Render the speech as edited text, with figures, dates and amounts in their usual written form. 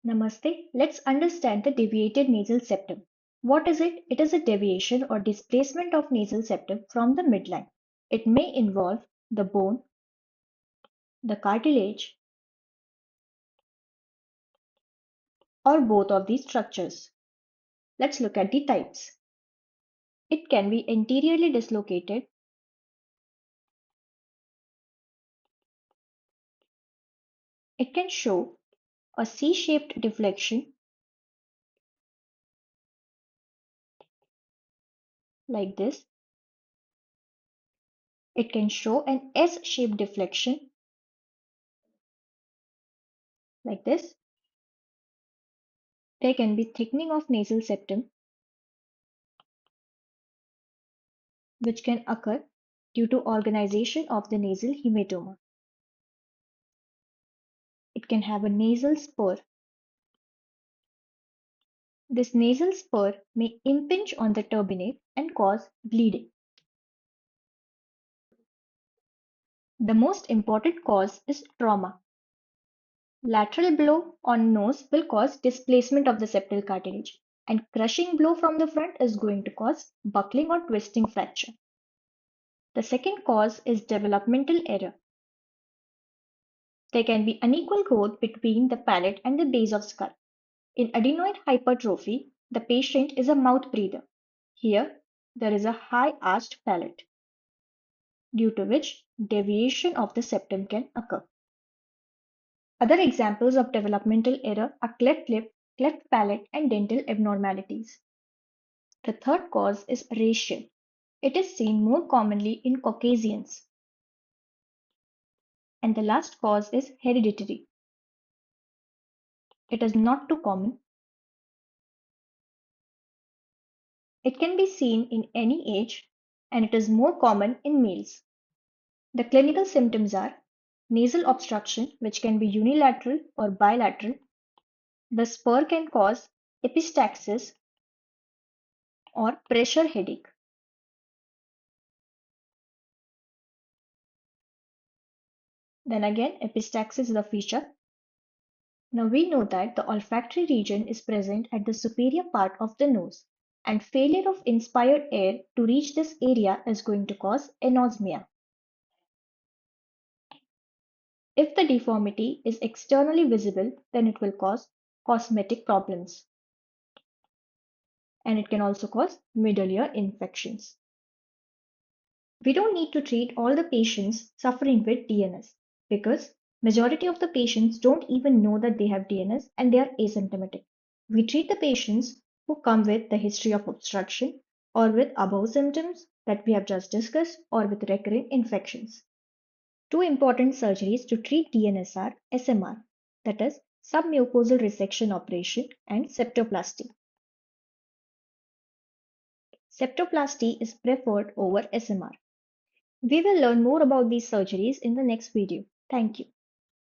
Namaste. Let's understand the deviated nasal septum. What is it? It is a deviation or displacement of nasal septum from the midline. It may involve the bone, the cartilage, or both of these structures. Let's look at the types. It can be anteriorly dislocated, it can show a C-shaped deflection like this. It can show an S-shaped deflection like this. There can be thickening of nasal septum, which can occur due to organization of the nasal hematoma. It can have a nasal spur. This nasal spur may impinge on the turbinate and cause bleeding. The most important cause is trauma. Lateral blow on nose will cause displacement of the septal cartilage, and crushing blow from the front is going to cause buckling or twisting fracture. The second cause is developmental error. There can be unequal growth between the palate and the base of skull. In adenoid hypertrophy, the patient is a mouth breather. Here, there is a high arched palate, due to which deviation of the septum can occur. Other examples of developmental error are cleft lip, cleft palate, and dental abnormalities. The third cause is racial. It is seen more commonly in Caucasians. And the last cause is hereditary. It is not too common. It can be seen in any age, and it is more common in males. The clinical symptoms are nasal obstruction, which can be unilateral or bilateral. The spur can cause epistaxis or pressure headache. Then again, epistaxis is a feature. Now we know that the olfactory region is present at the superior part of the nose, and failure of inspired air to reach this area is going to cause anosmia. If the deformity is externally visible, then it will cause cosmetic problems. And it can also cause middle ear infections. We don't need to treat all the patients suffering with DNS because majority of the patients don't even know that they have DNS and they are asymptomatic. We treat the patients who come with the history of obstruction or with above symptoms that we have just discussed or with recurring infections. Two important surgeries to treat DNS are SMR, that is submucosal resection operation, and septoplasty. Septoplasty is preferred over SMR. We will learn more about these surgeries in the next video. Thank you.